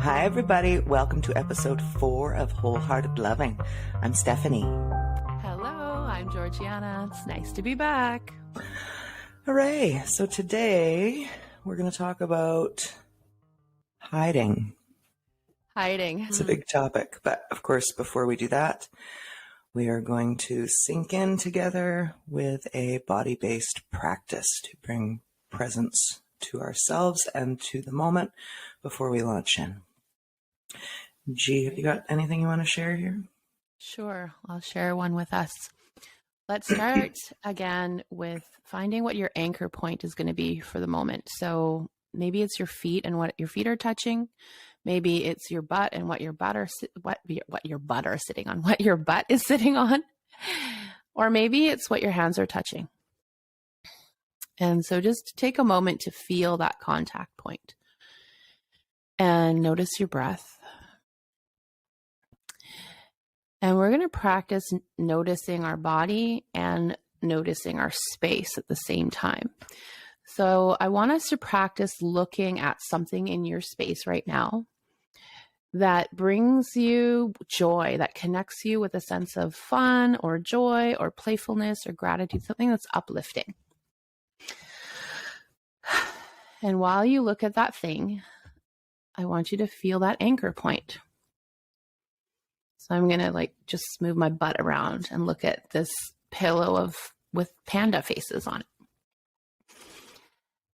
Hi, everybody. Welcome to episode 4 of Wholehearted Loving. I'm Stephanie. Hello, I'm Georgianna. It's nice to be back. Hooray. So today we're going to talk about hiding. It's a big topic. But of course, before we do that, we are going to sink in together with a body-based practice to bring presence to ourselves and to the moment before we launch in. G, have you got anything you want to share here? Sure, I'll share one with us. Let's start again with finding what your anchor point is going to be for the moment. So maybe it's your feet and what your feet are touching. Maybe it's your butt and what your butt is sitting on. Or maybe it's what your hands are touching. And so just take a moment to feel that contact point and notice your breath. And we're going to practice noticing our body and noticing our space at the same time. So I want us to practice looking at something in your space right now that brings you joy, that connects you with a sense of fun or joy or playfulness or gratitude, something that's uplifting. And while you look at that thing, I want you to feel that anchor point. So I'm going to just move my butt around and look at this pillow with panda faces on it.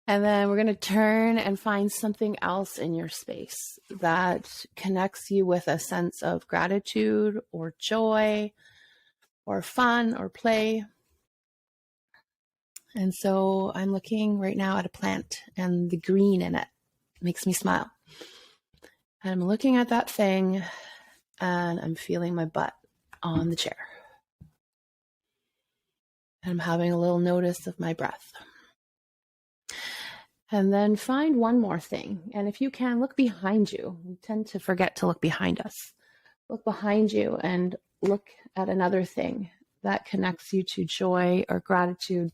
And then we're going to turn and find something else in your space that connects you with a sense of gratitude or joy or fun or play. And so I'm looking right now at a plant and the green in it makes me smile. And I'm looking at that thing and I'm feeling my butt on the chair. And I'm having a little notice of my breath. And then find one more thing. And if you can, look behind you. We tend to forget to look behind us. Look behind you and look at another thing that connects you to joy or gratitude.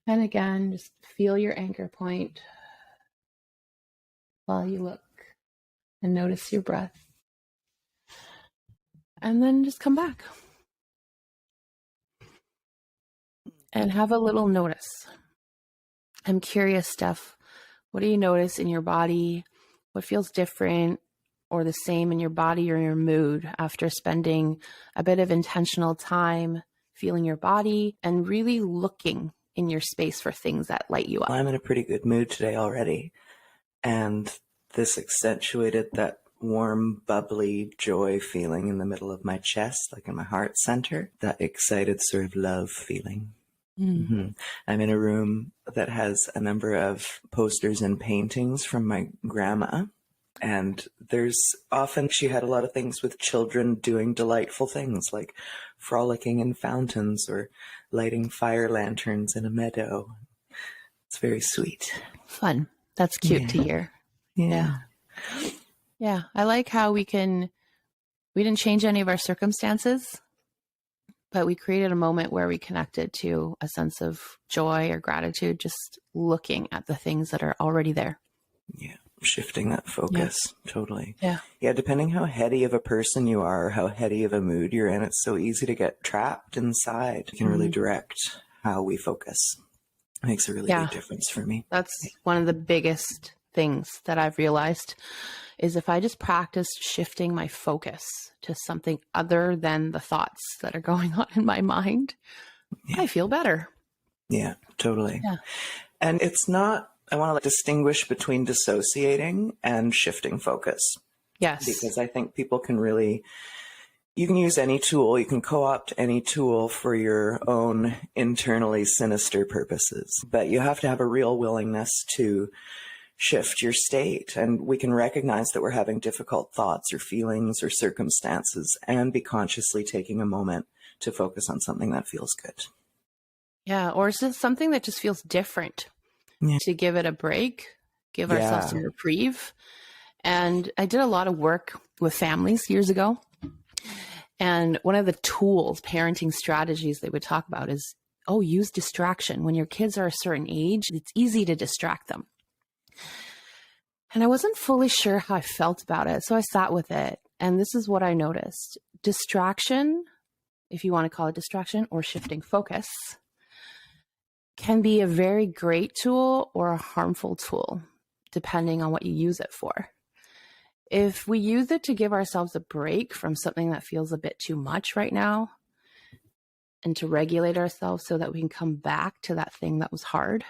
And again, just feel your anchor point while you look and notice your breath. And then just come back and have a little notice. I'm curious, Steph, what do you notice in your body? What feels different or the same in your body or your mood after spending a bit of intentional time feeling your body and really looking in your space for things that light you up? I'm in a pretty good mood today already. And this accentuated that warm, bubbly joy feeling in the middle of my chest, like in my heart center, that excited sort of love feeling. Mm-hmm. I'm in a room that has a number of posters and paintings from my grandma. And she had a lot of things with children doing delightful things like frolicking in fountains or lighting fire lanterns in a meadow. It's very sweet. Fun. That's cute to hear. Yeah. I like how we didn't change any of our circumstances, but we created a moment where we connected to a sense of joy or gratitude, just looking at the things that are already there. Yeah. Shifting that focus. Yeah. Totally. Yeah. Depending how heady of a person you are or how heady of a mood you're in, it's so easy to get trapped inside. You can really direct how we focus. It makes a really big difference for me. That's one of the biggest things that I've realized is if I just practice shifting my focus to something other than the thoughts that are going on in my mind, I feel better. Yeah, totally. Yeah. And I want to distinguish between dissociating and shifting focus. Yes. Because I think people you can use any tool, you can co-opt any tool for your own internally sinister purposes, but you have to have a real willingness to shift your state. And we can recognize that we're having difficult thoughts or feelings or circumstances and be consciously taking a moment to focus on something that feels good. Yeah. Or is it something that just feels different? To give it a break, give ourselves a reprieve. And I did a lot of work with families years ago. And one of the tools, parenting strategies they would talk about is, use distraction. When your kids are a certain age, it's easy to distract them. And I wasn't fully sure how I felt about it. So I sat with it. And this is what I noticed. Distraction, if you want to call it distraction, or shifting focus, can be a very great tool or a harmful tool, depending on what you use it for. If we use it to give ourselves a break from something that feels a bit too much right now, and to regulate ourselves so that we can come back to that thing that was hard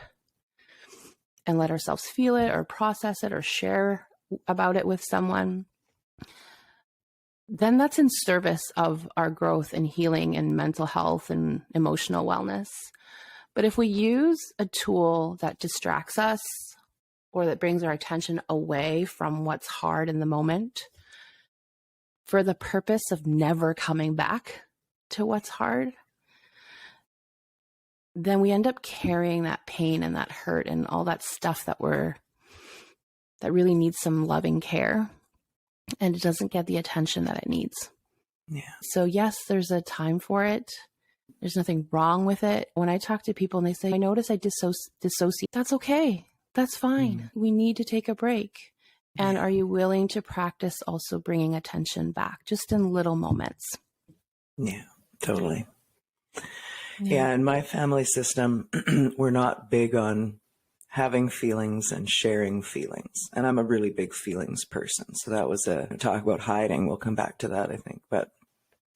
and let ourselves feel it or process it or share about it with someone, then that's in service of our growth and healing and mental health and emotional wellness. But if we use a tool that distracts us or that brings our attention away from what's hard in the moment for the purpose of never coming back to what's hard, then we end up carrying that pain and that hurt and all that stuff that really needs some loving care, and it doesn't get the attention that it needs. Yeah. So yes, there's a time for it. There's nothing wrong with it. When I talk to people and they say, I notice I dissociate, that's okay. That's fine. We need to take a break. And are you willing to practice also bringing attention back just in little moments? Yeah, totally. Yeah, in my family system, we're not big on having feelings and sharing feelings. And I'm a really big feelings person. So that was a talk about hiding. We'll come back to that, I think. But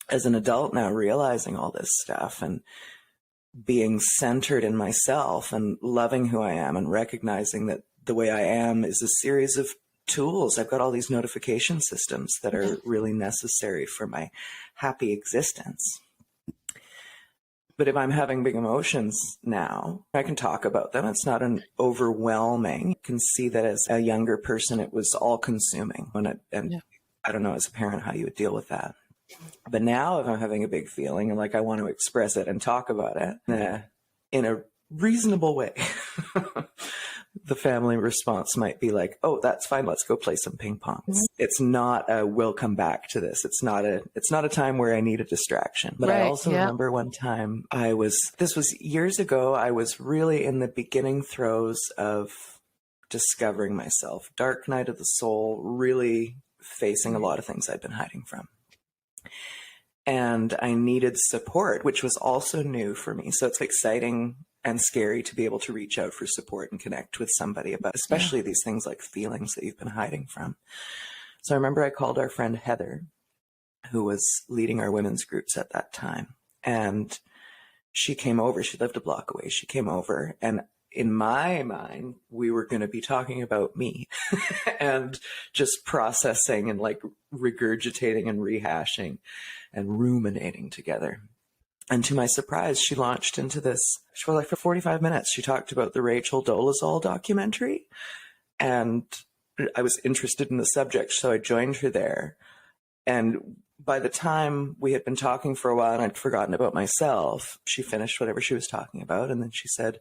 as an adult now, realizing all this stuff and being centered in myself and loving who I am and recognizing that the way I am is a series of tools. I've got all these notification systems that are really necessary for my happy existence. But if I'm having big emotions now, I can talk about them. It's not an overwhelming. You can see that as a younger person, it was all consuming. I don't know as a parent how you would deal with that. But now if I'm having a big feeling and like I want to express it and talk about it in a reasonable way, the family response might be like, oh, that's fine. Let's go play some ping pong. It's not a, we'll come back to this. It's not a time where I need a distraction. But I also remember one time this was years ago. I was really in the beginning throes of discovering myself. Dark night of the soul, really facing a lot of things I'd been hiding from. And I needed support, which was also new for me. So it's exciting and scary to be able to reach out for support and connect with somebody about, especially these things like feelings that you've been hiding from. So I remember I called our friend Heather, who was leading our women's groups at that time. And she came over. She lived a block away. She came over, and in my mind, we were going to be talking about me and just processing and like regurgitating and rehashing and ruminating together. And to my surprise, she launched into this for 45 minutes. She talked about the Rachel Dolezal documentary, and I was interested in the subject, so I joined her there. And by the time we had been talking for a while and I'd forgotten about myself, she finished whatever she was talking about, and then she said,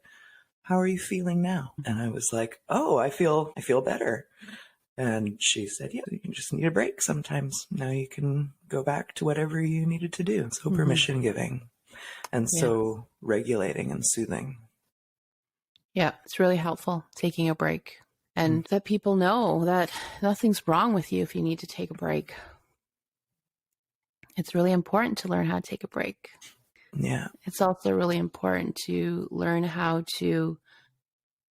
how are you feeling now? And I was like, oh, I feel better. And she said, yeah, you just need a break sometimes. Now you can go back to whatever you needed to do. So permission giving and so regulating and soothing. Yeah, it's really helpful taking a break, and that people know that nothing's wrong with you if you need to take a break. It's really important to learn how to take a break. Yeah. It's also really important to learn how to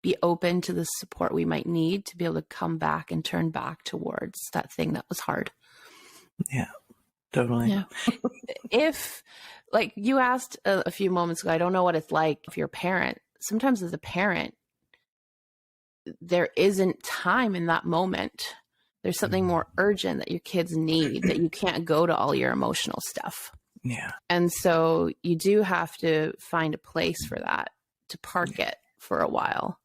be open to the support we might need to be able to come back and turn back towards that thing that was hard. Yeah, totally. Yeah. If, like you asked a few moments ago, I don't know what it's like if you're a parent. Sometimes as a parent, there isn't time in that moment. There's something more urgent that your kids need that you can't go to all your emotional stuff. Yeah. And so you do have to find a place for that, to park it for a while,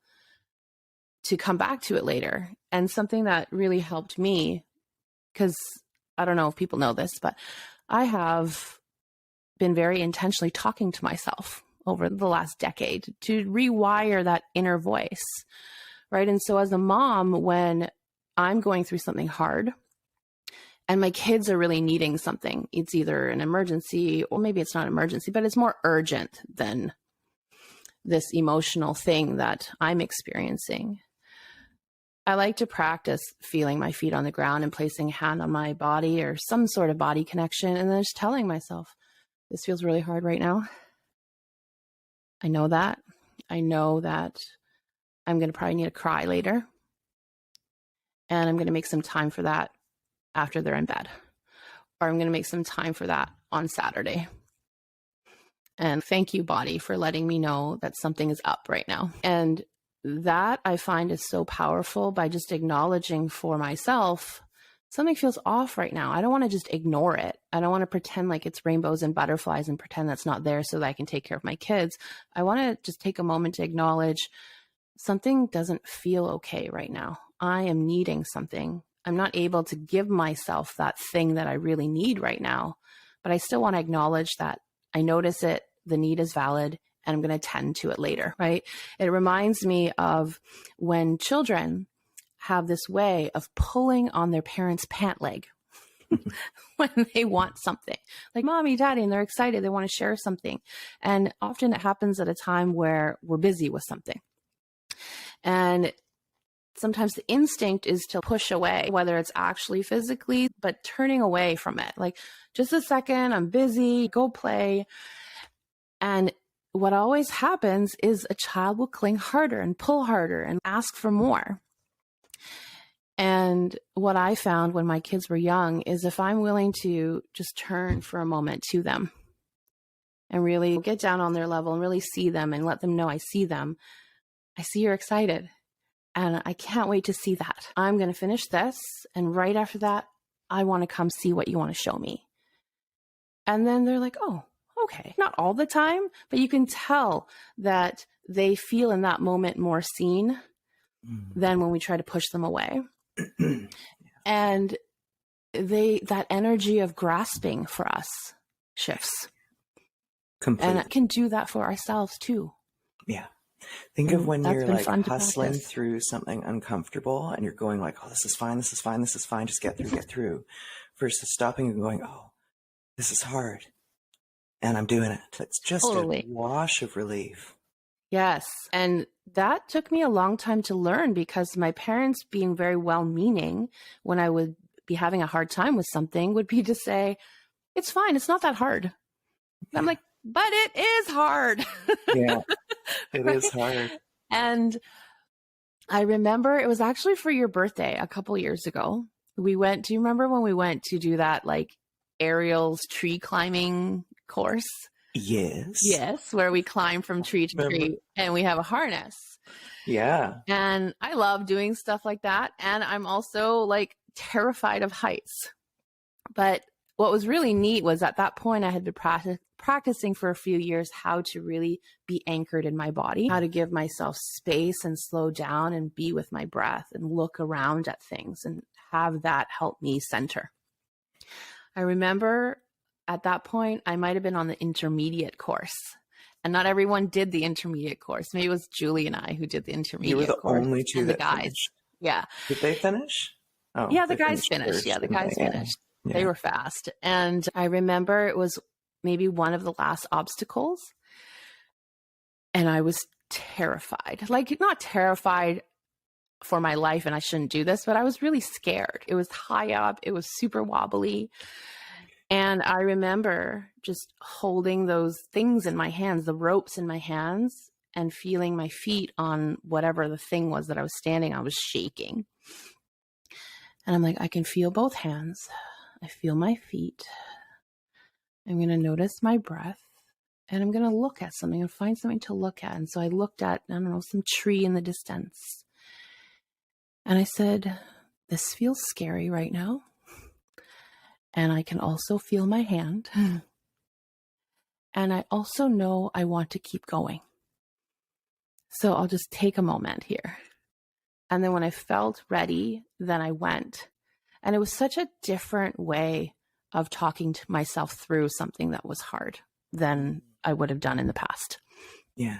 to come back to it later. And something that really helped me, because I don't know if people know this, but I have been very intentionally talking to myself over the last decade to rewire that inner voice, right? And so as a mom, when I'm going through something hard, and my kids are really needing something, it's either an emergency or maybe it's not an emergency, but it's more urgent than this emotional thing that I'm experiencing. I like to practice feeling my feet on the ground and placing a hand on my body or some sort of body connection, and then just telling myself, this feels really hard right now. I know that. I know that I'm going to probably need to cry later, and I'm going to make some time for that after they're in bed, or I'm going to make some time for that on Saturday. And thank you, body, for letting me know that something is up right now. And that I find is so powerful by just acknowledging for myself, something feels off right now. I don't want to just ignore it. I don't want to pretend like it's rainbows and butterflies and pretend that's not there so that I can take care of my kids. I want to just take a moment to acknowledge something doesn't feel okay right now. I am needing something. I'm not able to give myself that thing that I really need right now, but I still want to acknowledge that I notice it, the need is valid, and I'm going to tend to it later, right? It reminds me of when children have this way of pulling on their parents' pant leg when they want something. Like mommy, daddy, and they're excited. They want to share something. And often it happens at a time where we're busy with something. And sometimes the instinct is to push away, whether it's actually physically, but turning away from it. Like, just a second, I'm busy, go play. And what always happens is a child will cling harder and pull harder and ask for more. And what I found when my kids were young is if I'm willing to just turn for a moment to them and really get down on their level and really see them and let them know I see them, I see you're excited. And I can't wait to see that. I'm going to finish this. And right after that, I want to come see what you want to show me. And then they're like, oh, okay. Not all the time, but you can tell that they feel in that moment more seen than when we try to push them away. And that energy of grasping for us shifts. Completely. And can do that for ourselves too. Yeah. Think of when you're like hustling practice through something uncomfortable and you're going like, oh, this is fine, this is fine, this is fine, just get through, versus stopping and going, oh, this is hard and I'm doing it. It's just a wash of relief. Yes. And that took me a long time to learn because my parents, being very well-meaning, when I would be having a hard time with something, would be to say, it's fine, it's not that hard. And I'm like, but it is hard. Yeah, it is hard. And I remember it was actually for your birthday a couple years ago. Do you remember when we went to do that like Ariel's tree climbing course? Yes. Yes, where we climb from tree to tree and we have a harness. Yeah. And I love doing stuff like that. And I'm also like terrified of heights. But what was really neat was at that point I had been practicing for a few years how to really be anchored in my body, how to give myself space and slow down and be with my breath and look around at things and have that help me center. I remember at that point, I might have been on the intermediate course. And not everyone did the intermediate course. Maybe it was Julie and I who did the intermediate course. You were the only two that guys finished. Yeah. Did they finish? Oh, yeah, the guys finished. Yeah, the guys finished. Yeah. They were fast. And I remember it was maybe one of the last obstacles. And I was terrified. Like, not terrified for my life and I shouldn't do this, but I was really scared. It was high up. It was super wobbly. And I remember just holding those things in my hands, the ropes in my hands, and feeling my feet on whatever the thing was that I was standing on. I was shaking. And I'm like, I can feel both hands. I feel my feet. I'm going to notice my breath. And I'm going to look at something and find something to look at. And so I looked at, I don't know, some tree in the distance. And I said, this feels scary right now. And I can also feel my hand. And I also know I want to keep going. So I'll just take a moment here. And then when I felt ready, then I went. And it was such a different way of talking to myself through something that was hard than I would have done in the past. Yeah.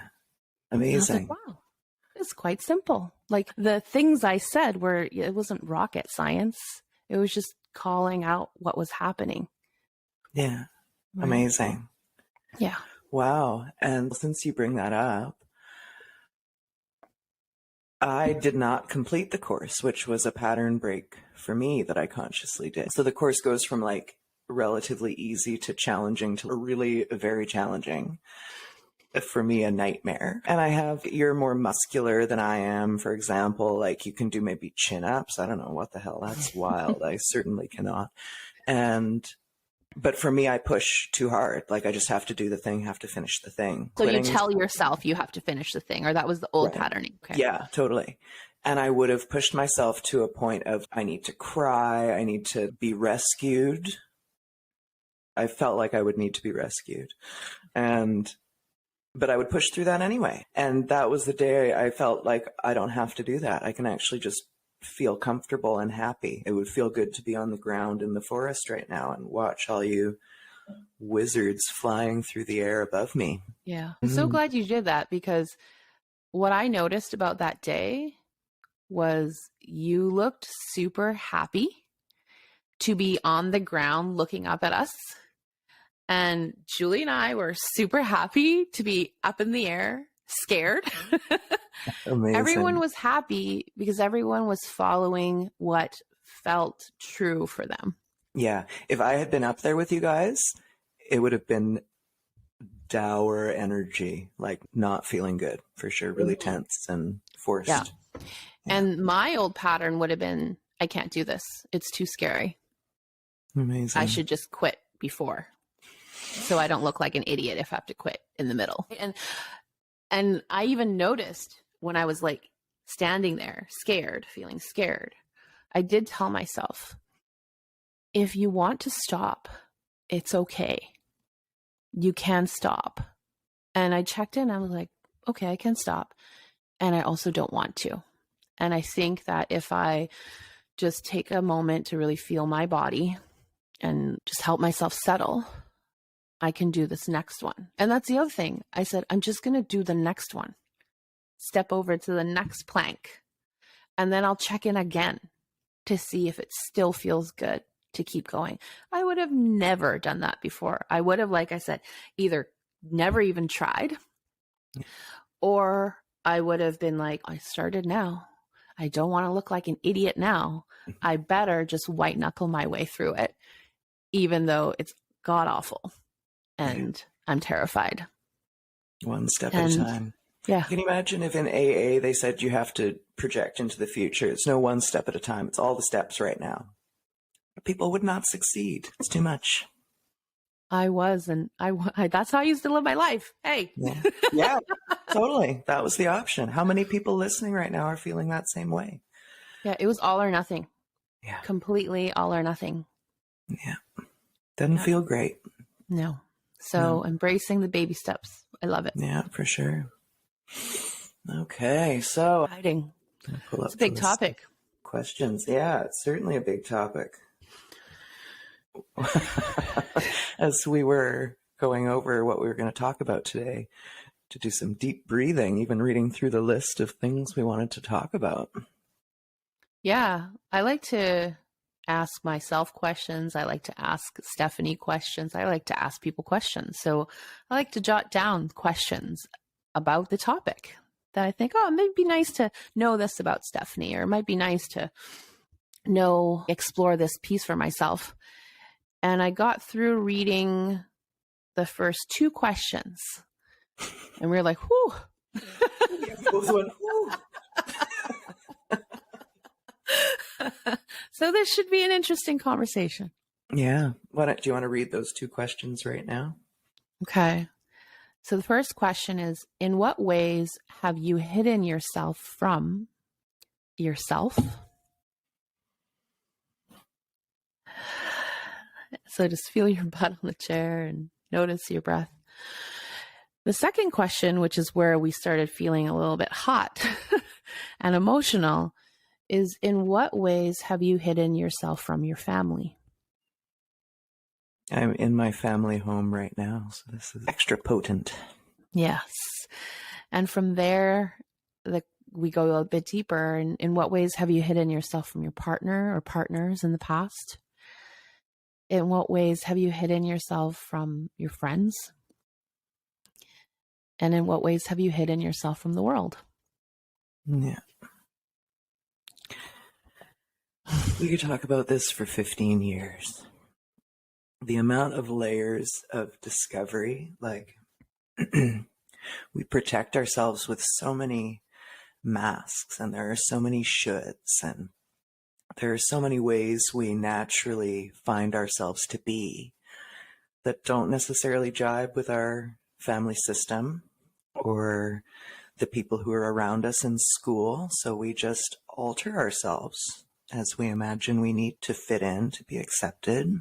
Amazing. And I was like, wow, it's quite simple. Like the things I said it wasn't rocket science. It was just calling out what was happening. Yeah. Right. Amazing. Yeah. Wow. And since you bring that up, I did not complete the course, which was a pattern break for me that I consciously did. So the course goes from like relatively easy to challenging to really very challenging. For me, a nightmare. And you're more muscular than I am, for example. Like you can do maybe chin-ups. I don't know what the hell. That's wild. I certainly cannot. But for me, I push too hard. Like I just have to do the thing, have to finish the thing. So you tell yourself you have to finish the thing, or that was the old patterning. Okay. Yeah, totally. And I would have pushed myself to a point of I need to cry. I need to be rescued. I felt like I would need to be rescued. But I would push through that anyway. And that was the day I felt like I don't have to do that. I can actually just feel comfortable and happy. It would feel good to be on the ground in the forest right now and watch all you wizards flying through the air above me. Yeah. I'm so glad you did that, because what I noticed about that day was you looked super happy to be on the ground looking up at us. And Julie and I were super happy to be up in the air, scared. Amazing. Everyone was happy because everyone was following what felt true for them. Yeah. If I had been up there with you guys, it would have been dour energy, like not feeling good for sure. Really tense and forced. Yeah. And my old pattern would have been, I can't do this. It's too scary. Amazing. I should just quit before, so I don't look like an idiot if I have to quit in the middle. And I even noticed when I was like standing there, scared, feeling scared, I did tell myself, if you want to stop, it's okay. You can stop. And I checked in. I was like, okay, I can stop. And I also don't want to. And I think that if I just take a moment to really feel my body and just help myself settle, I can do this next one. And that's the other thing. I said, I'm just going to do the next one. Step over to the next plank. And then I'll check in again to see if it still feels good to keep going. I would have never done that before. I would have, like I said, either never even tried, or I would have been like, I started now. I don't want to look like an idiot now. I better just white knuckle my way through it, even though it's god awful. And I'm terrified. One step at a time. Yeah. Can you imagine if in AA they said you have to project into the future? It's no one step at a time. It's all the steps right now. People would not succeed. It's too much. I was, and that's how I used to live my life. Hey. Yeah, totally. That was the option. How many people listening right now are feeling that same way? Yeah, it was all or nothing. Yeah. Completely all or nothing. Yeah. Doesn't feel great. No. So embracing the baby steps. I love it. Yeah, for sure. Okay, so Exciting. It's a big topic. Questions. Yeah, it's certainly a big topic. As we were going over what we were going to talk about today, to do some deep breathing, even reading through the list of things we wanted to talk about. Yeah, I like to ask myself questions. I like to ask Stephanie questions. I like to ask people questions. So I like to jot down questions about the topic that I think, oh, it might be nice to know this about Stephanie, or it might be nice to explore this piece for myself. And I got through reading the first two questions, and we were like, whew. Both went, whew. So this should be an interesting conversation. Yeah. Do you want to read those two questions right now? Okay. So the first question is, in what ways have you hidden yourself from yourself? So just feel your butt on the chair and notice your breath. The second question, which is where we started feeling a little bit hot and emotional, is in what ways have you hidden yourself from your family? I'm in my family home right now, so this is extra potent. Yes. And from there, we go a bit deeper. And in what ways have you hidden yourself from your partner or partners in the past? In what ways have you hidden yourself from your friends? And in what ways have you hidden yourself from the world? Yeah. We could talk about this for 15 years. The amount of layers of discovery, like we protect ourselves with so many masks, and there are so many shoulds, and there are so many ways we naturally find ourselves to be that don't necessarily jibe with our family system or the people who are around us in school. So we just alter ourselves as we imagine we need to fit in to be accepted.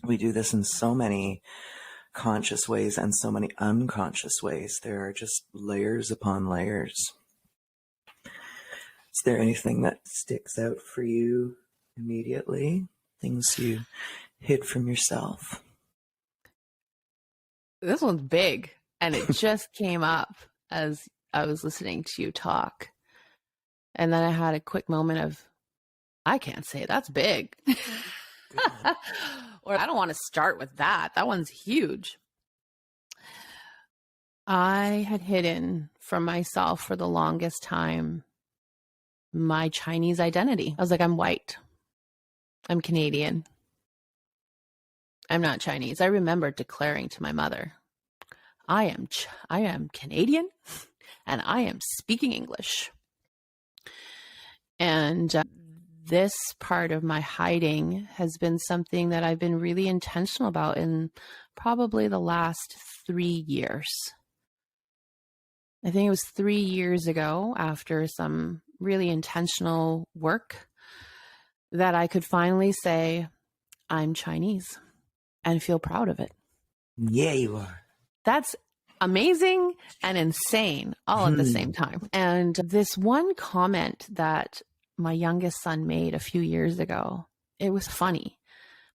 We do this in so many conscious ways and so many unconscious ways. There are just layers upon layers. Is there anything that sticks out for you immediately? Things you hid from yourself? This one's big, and it just came up as I was listening to you talk. And then I had a quick moment of, I can't say that's big. Or I don't want to start with that. That one's huge. I had hidden from myself for the longest time my Chinese identity. I was like, I'm white. I'm Canadian. I'm not Chinese. I remember declaring to my mother, I am Canadian and I am speaking English. And this part of my hiding has been something that I've been really intentional about in probably the last 3 years. I think it was 3 years ago, after some really intentional work, that I could finally say, I'm Chinese, and feel proud of it. Yeah, you are. That's amazing and insane all at the same time. And this one comment that my youngest son made a few years ago, it was funny.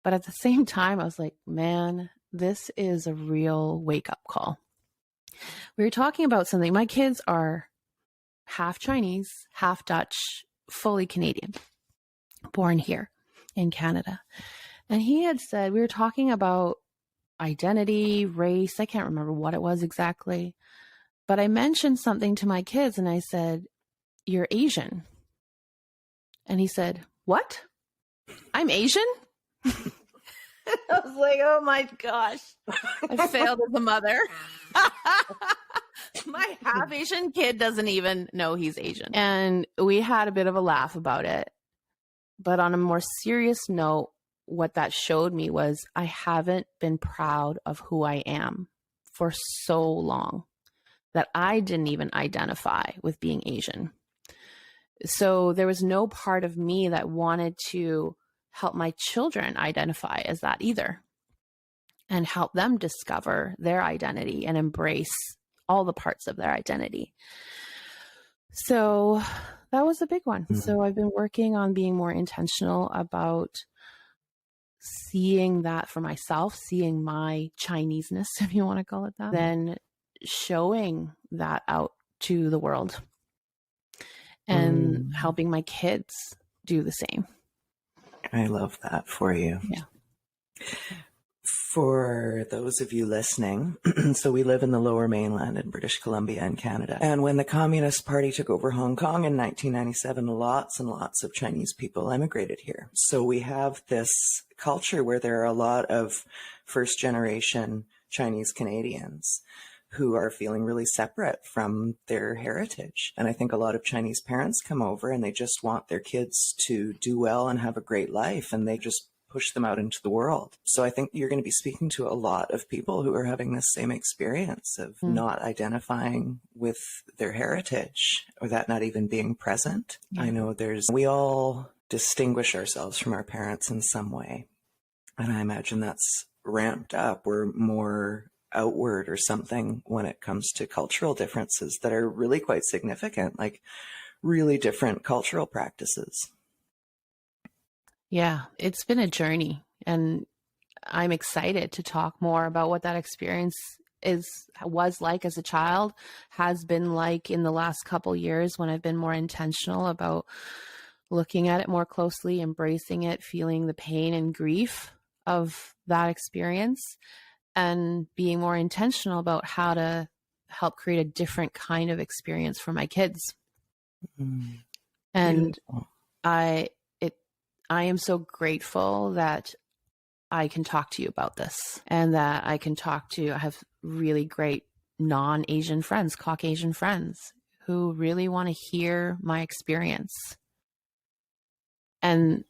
But at the same time, I was like, man, this is a real wake-up call. We were talking about something. My kids are half Chinese, half Dutch, fully Canadian, born here in Canada. And he had said, we were talking about identity, race. I can't remember what it was exactly. But I mentioned something to my kids and I said, you're Asian. And he said, what? I'm Asian? I was like, oh my gosh, I failed as a mother. My half Asian kid doesn't even know he's Asian. And we had a bit of a laugh about it. But on a more serious note, what that showed me was I haven't been proud of who I am for so long that I didn't even identify with being Asian. So there was no part of me that wanted to help my children identify as that either, and help them discover their identity and embrace all the parts of their identity. So that was a big one. So I've been working on being more intentional about seeing that for myself, seeing my Chineseness, if you want to call it that, then showing that out to the world and helping my kids do the same. I love that for you. Yeah. For those of you listening, so we live in the Lower Mainland in British Columbia and Canada. And when the Communist Party took over Hong Kong in 1997, lots and lots of Chinese people emigrated here. So we have this culture where there are a lot of first-generation Chinese Canadians who are feeling really separate from their heritage. And I think a lot of Chinese parents come over and they just want their kids to do well and have a great life, and they just push them out into the world. So I think you're going to be speaking to a lot of people who are having this same experience of not identifying with their heritage, or that not even being present. I know we all distinguish ourselves from our parents in some way. And I imagine that's ramped up. We're more outward or something when it comes to cultural differences that are really quite significant, like really different cultural practices. Yeah, it's been a journey, and I'm excited to talk more about what that experience was like as a child, has been like in the last couple years when I've been more intentional about looking at it more closely, embracing it, feeling the pain and grief of that experience, and being more intentional about how to help create a different kind of experience for my kids. And Beautiful. I am so grateful that I can talk to you about this, and that I have really great non-Asian friends, Caucasian friends, who really want to hear my experience. And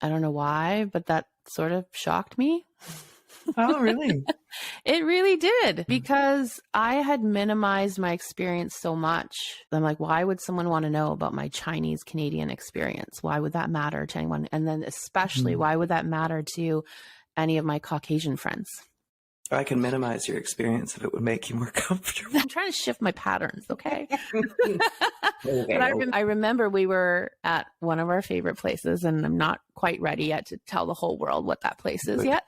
I don't know why, but that sort of shocked me. Oh, really? It really did, because I had minimized my experience so much. I'm like, why would someone want to know about my Chinese Canadian experience? Why would that matter to anyone? And then especially, why would that matter to any of my Caucasian friends? I can minimize your experience if it would make you more comfortable. I'm trying to shift my patterns, okay? Okay, But I remember we were at one of our favorite places, and I'm not quite ready yet to tell the whole world what that place is yet.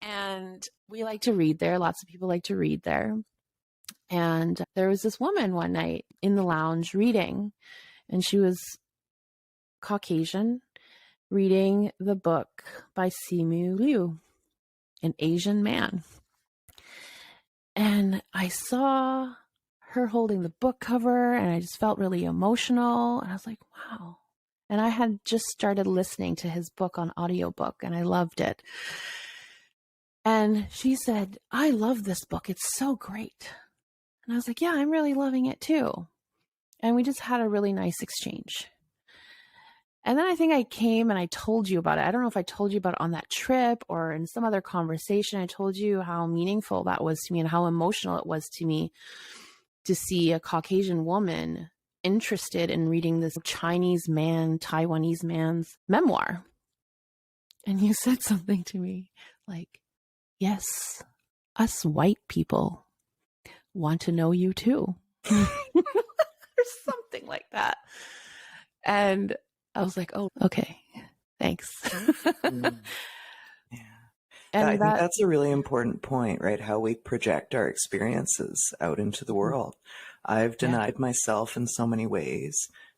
And we like to read there. Lots of people like to read there. And there was this woman one night in the lounge reading, and she was Caucasian, reading the book by Simu Liu, An Asian Man. And I saw her holding the book cover, and I just felt really emotional. And I was like, wow. And I had just started listening to his book on audiobook, and I loved it. And she said, I love this book. It's so great. And I was like, yeah, I'm really loving it too. And we just had a really nice exchange. And then I think I came and I told you about it. I don't know if I told you about it on that trip or in some other conversation. I told you how meaningful that was to me and how emotional it was to me to see a Caucasian woman interested in reading this Chinese man, Taiwanese man's memoir. And you said something to me like, yes, us white people want to know you too. Or something like that. And I was like, oh, okay, thanks. Yeah. And I think that's a really important point, right? How we project our experiences out into the world. I've denied myself in so many ways.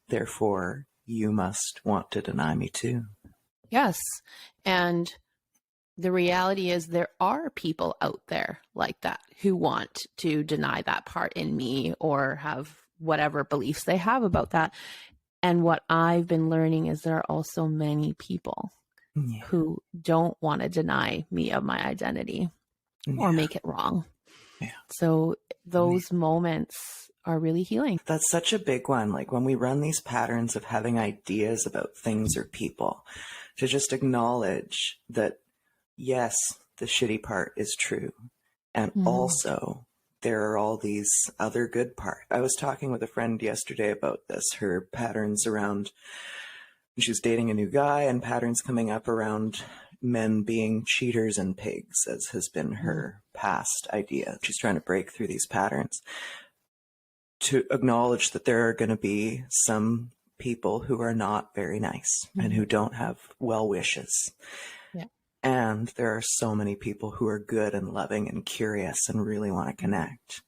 Therefore, you must want to deny me too. Yes. And the reality is there are people out there like that who want to deny that part in me or have whatever beliefs they have about that. And what I've been learning is there are also many people who don't want to deny me of my identity or make it wrong. Yeah. So those moments are really healing. That's such a big one. Like when we run these patterns of having ideas about things or people, to just acknowledge that, yes, the shitty part is true. And also there are all these other good parts. I was talking with a friend yesterday about this, her patterns around, she's dating a new guy, and patterns coming up around men being cheaters and pigs, as has been her past idea. She's trying to break through these patterns to acknowledge that there are going to be some people who are not very nice and who don't have well wishes. And there are so many people who are good and loving and curious and really want to connect.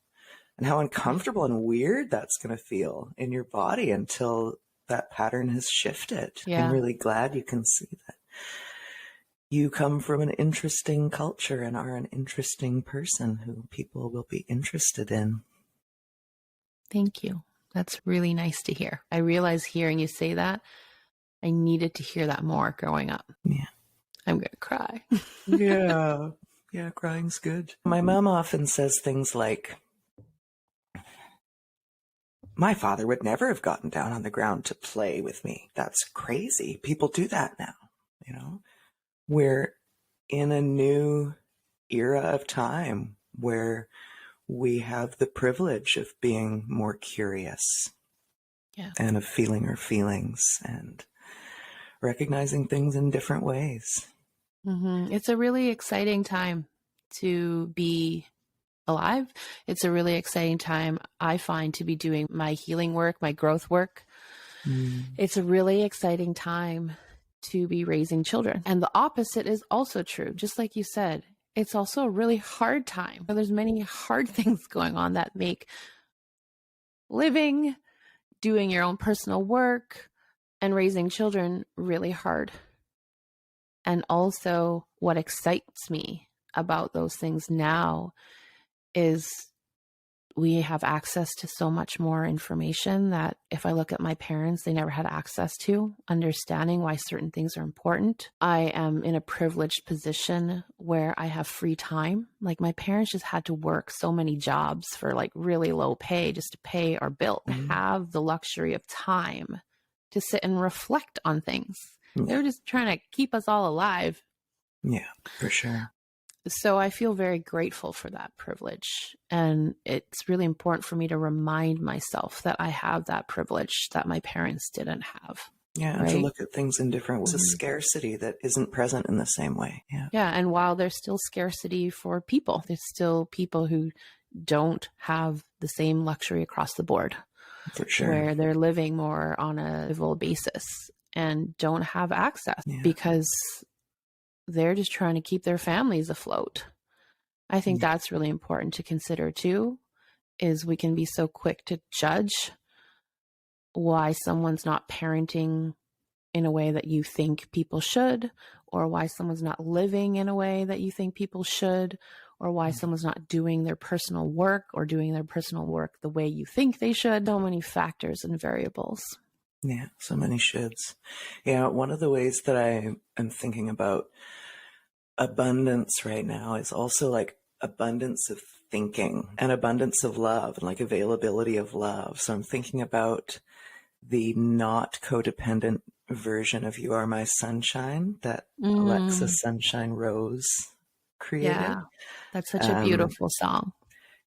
And how uncomfortable and weird that's going to feel in your body until that pattern has shifted. I'm really glad you can see that. You come from an interesting culture and are an interesting person who people will be interested in. Thank you. That's really nice to hear. I realize hearing you say that, I needed to hear that more growing up. Yeah. I'm going to cry. Yeah, crying's good. My mom often says things like, my father would never have gotten down on the ground to play with me. That's crazy. People do that now, you know? We're in a new era of time where we have the privilege of being more curious and of feeling our feelings and recognizing things in different ways. It's a really exciting time to be alive. It's a really exciting time, I find, to be doing my healing work, my growth work. It's a really exciting time to be raising children. And the opposite is also true. Just like you said, it's also a really hard time. There's many hard things going on that make living, doing your own personal work, and raising children really hard. And also what excites me about those things now is we have access to so much more information that if I look at my parents, they never had access to, understanding why certain things are important. I am in a privileged position where I have free time. Like my parents just had to work so many jobs for like really low pay just to pay our bill, have the luxury of time to sit and reflect on things. They were just trying to keep us all alive. Yeah, for sure. So I feel very grateful for that privilege. And it's really important for me to remind myself that I have that privilege that my parents didn't have. Yeah, and to look at things in different ways. It's a scarcity that isn't present in the same way. Yeah. Yeah. And while there's still scarcity for people, there's still people who don't have the same luxury across the board. For sure. Where they're living more on a civil basis and don't have access because they're just trying to keep their families afloat. I think that's really important to consider too, is we can be so quick to judge why someone's not parenting in a way that you think people should, or why someone's not living in a way that you think people should, or why someone's not doing their personal work or doing their personal work the way you think they should. So many factors and variables. Yeah, so many shoulds. Yeah, one of the ways that I am thinking about abundance right now is also like abundance of thinking and abundance of love and like availability of love. So I'm thinking about the not codependent version of You Are My Sunshine that Alexa Sunshine Rose created. Yeah, that's such a beautiful song.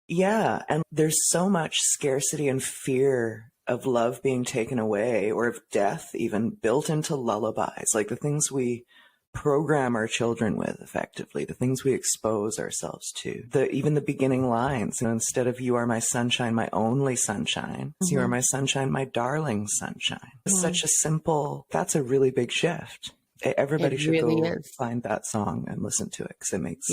Yeah, and there's so much scarcity and fear of love being taken away, or of death even, built into lullabies, like the things we program our children with effectively, the things we expose ourselves to. Even the beginning lines, instead of You Are My Sunshine, my only sunshine, it's You Are My Sunshine, my darling sunshine. It's such a simple, that's a really big shift. Everybody should really go find that song and listen to it, because it makes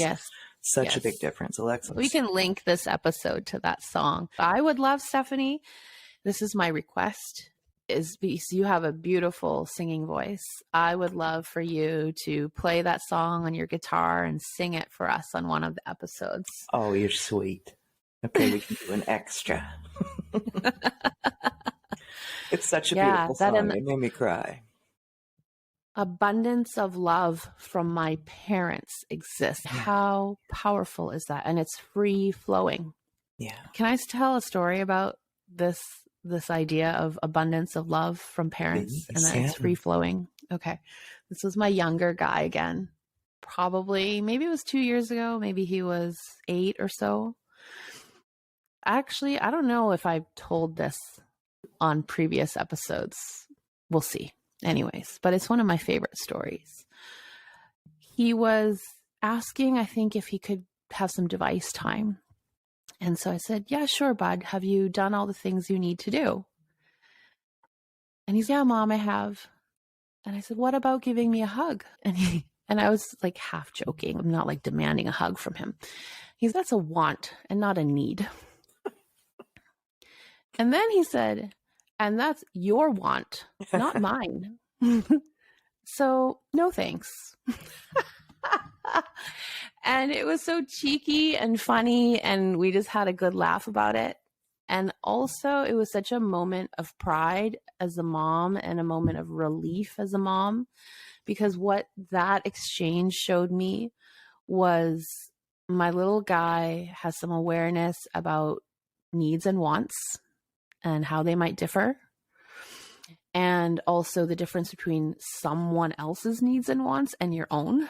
such a big difference. Alexa, we can link this episode to that song. I would love, Stephanie, this is my request, is because you have a beautiful singing voice. I would love for you to play that song on your guitar and sing it for us on one of the episodes. Oh, you're sweet. Okay, we can do an extra. It's such a beautiful song. It made me cry. Abundance of love from my parents exists. How powerful is that? And it's free flowing. Yeah. Can I tell a story about this idea of abundance of love from parents and that it's free flowing? Okay. This was my younger guy again. Probably, maybe it was 2 years ago. Maybe he was 8 or so. Actually, I don't know if I've told this on previous episodes. We'll see. Anyways, but it's one of my favorite stories. He was asking, I think, if he could have some device time. And so I said, yeah, sure, bud. Have you done all the things you need to do? And he's, yeah, Mom, I have. And I said, what about giving me a hug? And I was like half joking. I'm not like demanding a hug from him. He's, that's a want and not a need. And then he said, and that's your want, not mine. So no thanks. And it was so cheeky and funny, and we just had a good laugh about it. And also it was such a moment of pride as a mom and a moment of relief as a mom, because what that exchange showed me was my little guy has some awareness about needs and wants and how they might differ. And also the difference between someone else's needs and wants and your own.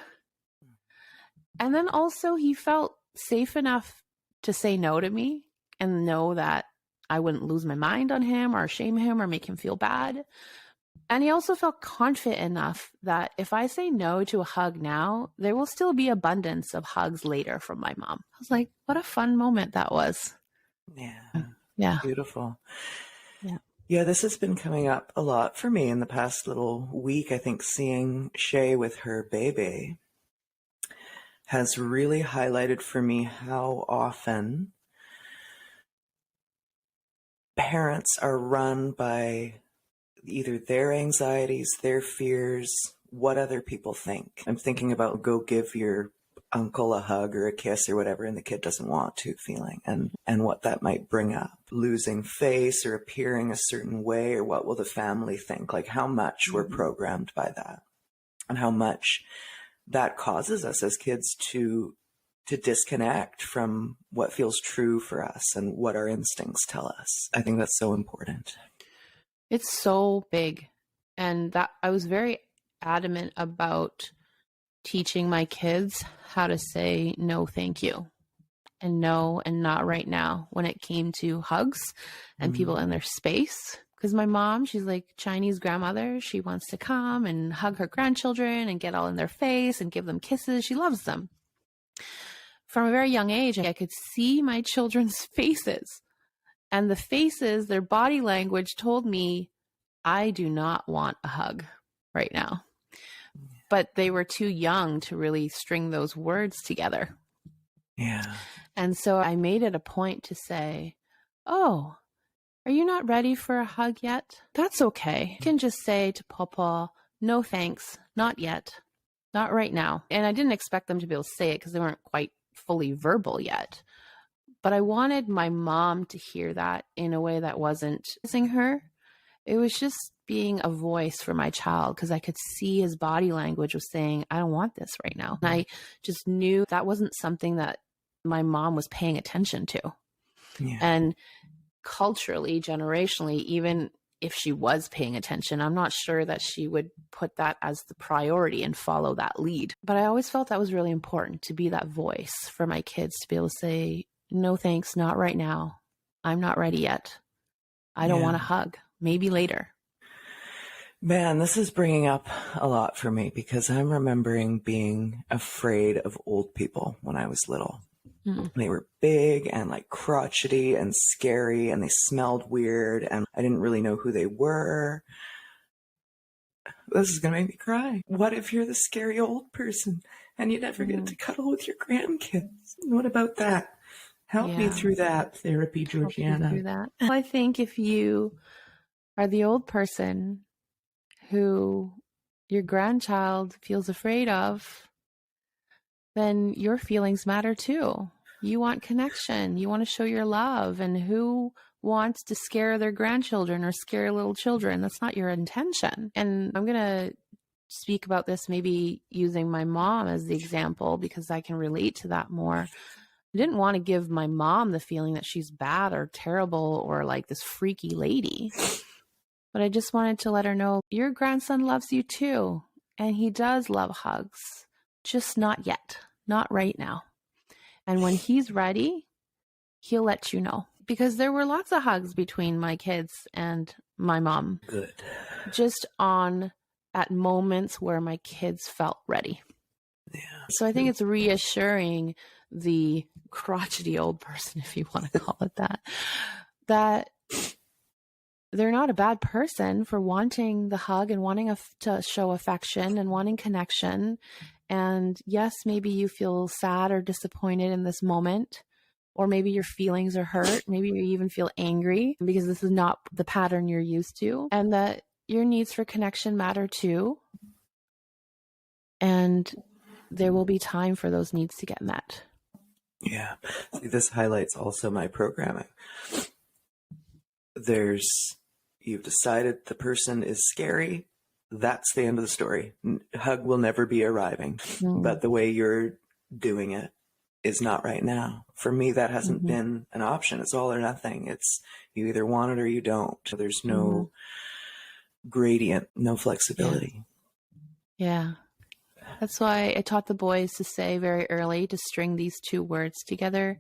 And then also he felt safe enough to say no to me and know that I wouldn't lose my mind on him or shame him or make him feel bad. And he also felt confident enough that if I say no to a hug now, there will still be abundance of hugs later from my mom. I was like, what a fun moment that was. Yeah. Yeah. Beautiful. Yeah. Yeah, this has been coming up a lot for me in the past little week. I think seeing Shay with her baby has really highlighted for me how often parents are run by either their anxieties, their fears, what other people think. I'm thinking about go give your uncle a hug or a kiss or whatever, and the kid doesn't want to feeling, and what that might bring up. Losing face or appearing a certain way, or what will the family think? Like how much we're programmed by that, and how much that causes us as kids to disconnect from what feels true for us and what our instincts tell us. I think that's so important. It's so big. And that I was very adamant about teaching my kids how to say no, thank you, and no, and not right now when it came to hugs and people in their space. Because my mom, she's like Chinese grandmother. She wants to come and hug her grandchildren and get all in their face and give them kisses. She loves them. From a very young age, I could see my children's faces, and the faces, their body language told me, I do not want a hug right now. But they were too young to really string those words together. Yeah. And so I made it a point to say, oh, are you not ready for a hug yet? That's okay. You can just say to Papa, no thanks, not yet, not right now. And I didn't expect them to be able to say it because they weren't quite fully verbal yet. But I wanted my mom to hear that in a way that wasn't kissing her. It was just being a voice for my child, because I could see his body language was saying, I don't want this right now. And I just knew that wasn't something that my mom was paying attention to. Yeah. And culturally, generationally, even if she was paying attention, I'm not sure that she would put that as the priority and follow that lead. But I always felt that was really important, to be that voice for my kids, to be able to say, no thanks, not right now. I'm not ready yet. I don't want a hug. Maybe later. Man, this is bringing up a lot for me, because I'm remembering being afraid of old people when I was little. They were big and like crotchety and scary, and they smelled weird, and I didn't really know who they were. This is going to make me cry. What if you're the scary old person and you never get to cuddle with your grandkids? What about that? Help me through that, therapy, Georgianna. Through that. I think if you are the old person who your grandchild feels afraid of, then your feelings matter too. You want connection. You want to show your love. And who wants to scare their grandchildren or scare little children? That's not your intention. And I'm going to speak about this maybe using my mom as the example, because I can relate to that more. I didn't want to give my mom the feeling that she's bad or terrible or like this freaky lady. But I just wanted to let her know, your grandson loves you too. And he does love hugs. Just not yet. Not right now. And when he's ready, he'll let you know. Because there were lots of hugs between my kids and my mom. Good. Just at moments where my kids felt ready. Yeah. So I think it's reassuring the crotchety old person, if you want to call it that, that they're not a bad person for wanting the hug and wanting to show affection and wanting connection. And yes, maybe you feel sad or disappointed in this moment, or maybe your feelings are hurt. Maybe you even feel angry because this is not the pattern you're used to, and that your needs for connection matter too. And there will be time for those needs to get met. Yeah. See, this highlights also my programming. You've decided the person is scary. That's the end of the story. Hug will never be arriving. But the way you're doing it is not right now. For me, that hasn't been an option. It's all or nothing. It's you either want it or you don't. There's no gradient, no flexibility. Yeah. That's why I taught the boys to say very early, to string these two words together,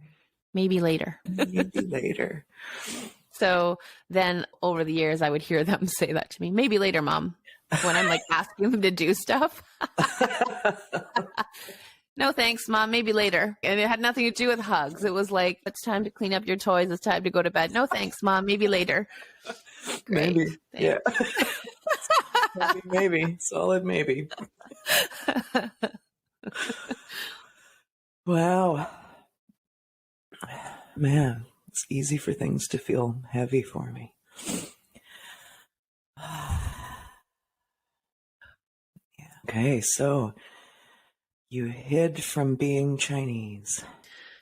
maybe later. Maybe later. So then over the years, I would hear them say that to me, maybe later, Mom, when I'm like asking them to do stuff. No, thanks, Mom, maybe later. And it had nothing to do with hugs. It was like, it's time to clean up your toys. It's time to go to bed. No, thanks, Mom, maybe later. Great. Maybe. Thanks. Yeah. maybe. Solid maybe. Wow. Man, it's easy for things to feel heavy for me. Yeah. Okay, so You hid from being Chinese.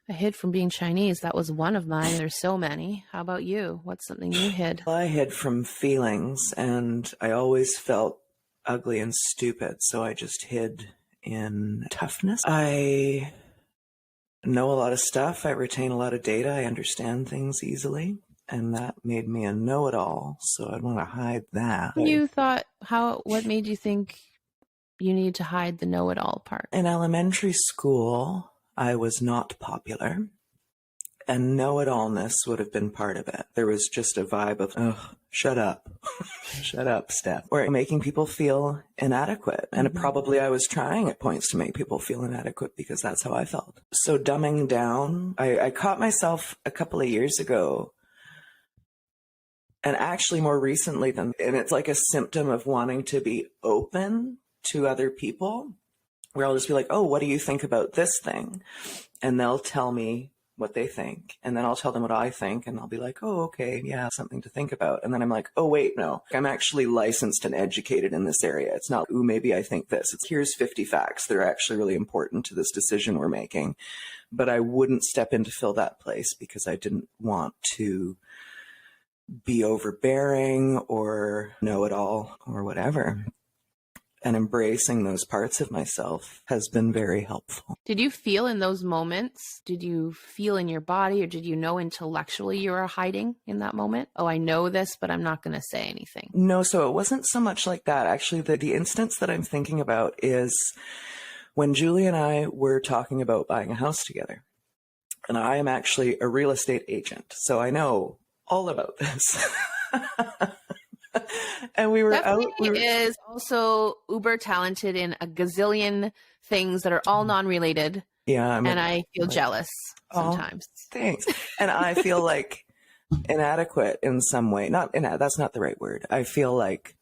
I hid from being Chinese. That was one of mine. There's so many. How about you? What's something you hid? Well, I hid from feelings, and I always felt ugly and stupid, so I just hid in toughness. I know a lot of stuff. I retain a lot of data. I understand things easily, and that made me a know-it-all, so I'd want to hide that. You thought, what made you think you need to hide the know-it-all part? In elementary school, I was not popular, and know-it-allness would have been part of it. There was just a vibe of, oh, shut up. Shut up, Steph. Or making people feel inadequate. And probably I was trying at points to make people feel inadequate because that's how I felt. So dumbing down, I caught myself a couple of years ago, and actually more recently and it's like a symptom of wanting to be open to other people, where I'll just be like, oh, what do you think about this thing? And they'll tell me what they think. And then I'll tell them what I think. And I'll be like, oh, okay, yeah, something to think about. And then I'm like, oh, wait, no, I'm actually licensed and educated in this area. It's not, ooh, maybe I think this. It's here's 50 facts that are actually really important to this decision we're making. But I wouldn't step in to fill that place because I didn't want to be overbearing or know it all or whatever. And embracing those parts of myself has been very helpful. Did you feel in those moments, did you feel in your body, or did you know intellectually you were hiding in that moment? Oh, I know this, but I'm not going to say anything. No, so it wasn't so much like that. Actually, the instance that I'm thinking about is when Julie and I were talking about buying a house together. And I am actually a real estate agent, so I know all about this. And we were Stephanie out. We were, is also uber talented in a gazillion things that are all non-related. yeah, and I feel jealous sometimes. Thanks. And I feel like inadequate in some way. That's not the right word. I feel like,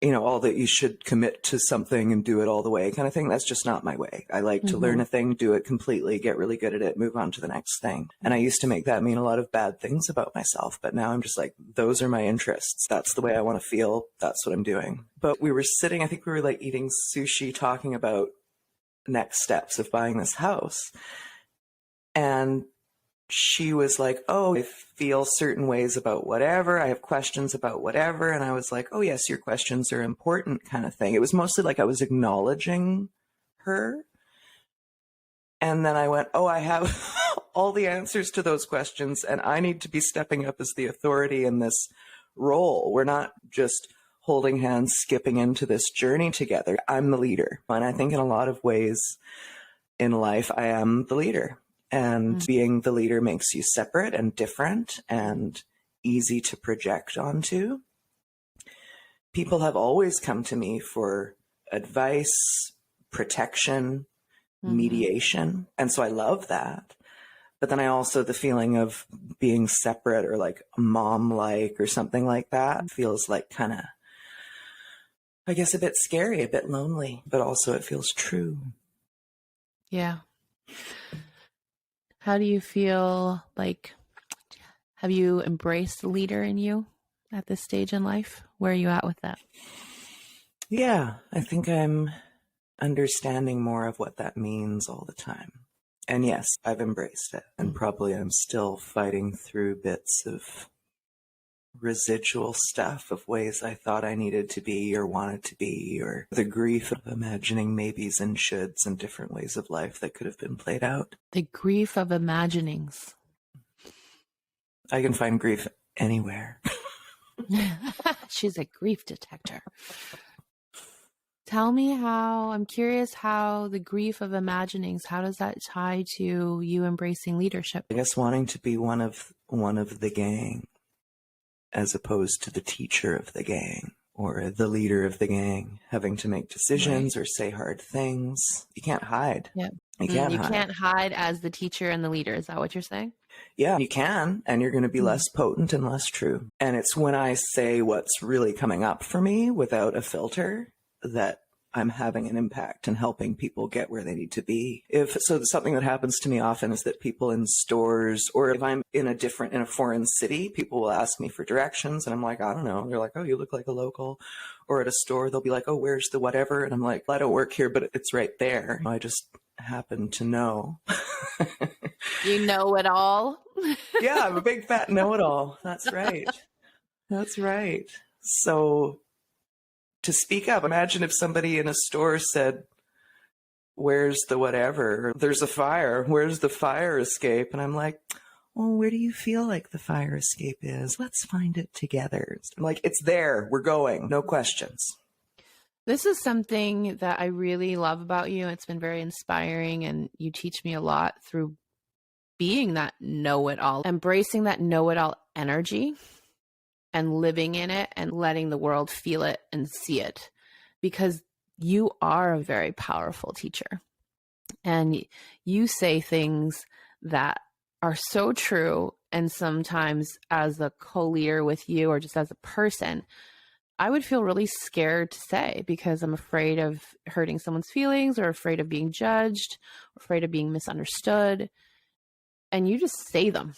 all that you should commit to something and do it all the way kind of thing. That's just not my way. I like to learn a thing, do it completely, get really good at it, move on to the next thing. And I used to make that mean a lot of bad things about myself. But now I'm just like, those are my interests. That's the way I want to feel. That's what I'm doing. But we were sitting, I think we were like eating sushi, talking about next steps of buying this house. And she was like, oh, I feel certain ways about whatever. I have questions about whatever. And I was like, oh, yes, your questions are important kind of thing. It was mostly like I was acknowledging her. And then I went, oh, I have all the answers to those questions. And I need to be stepping up as the authority in this role. We're not just holding hands, skipping into this journey together. I'm the leader. And I think in a lot of ways in life, I am the leader. And being the leader makes you separate and different and easy to project onto. People have always come to me for advice, protection, mediation. And so I love that. But then I also, the feeling of being separate or like mom-like or something like that feels like kind of, I guess, a bit scary, a bit lonely, but also it feels true. Yeah. How do you feel like, have you embraced the leader in you at this stage in life? Where are you at with that? Yeah, I think I'm understanding more of what that means all the time. And yes, I've embraced it. And probably I'm still fighting through bits of residual stuff of ways I thought I needed to be or wanted to be, or the grief of imagining maybes and shoulds and different ways of life that could have been played out. The grief of imaginings. I can find grief anywhere. She's a grief detector. Tell me I'm curious how the grief of imaginings, how does that tie to you embracing leadership? I guess wanting to be one of the gang, as opposed to the teacher of the gang or the leader of the gang, having to make decisions or say hard things. You can't hide. Yeah. You can't hide as the teacher and the leader. Is that what you're saying? Yeah, you can, and you're going to be less potent and less true. And it's when I say what's really coming up for me without a filter that I'm having an impact and helping people get where they need to be. Something that happens to me often is that people in stores, or if I'm in a foreign city, people will ask me for directions and I'm like, I don't know. They're like, oh, you look like a local. Or at a store, they'll be like, oh, where's the whatever? And I'm like, I don't work here, but it's right there. I just happen to know. You know it all. Yeah, I'm a big fat know-it-all. That's right. That's right. So to speak up, imagine if somebody in a store said, where's the whatever? There's a fire. Where's the fire escape? And I'm like, well, where do you feel like the fire escape is? Let's find it together. I'm like, it's there. We're going. No questions. This is something that I really love about you. It's been very inspiring, and you teach me a lot through being that know-it-all, embracing that know-it-all energy and living in it and letting the world feel it and see it, because you are a very powerful teacher and you say things that are so true. And sometimes as a co-leader with you, or just as a person, I would feel really scared to say, because I'm afraid of hurting someone's feelings, or afraid of being judged, or afraid of being misunderstood. And you just say them.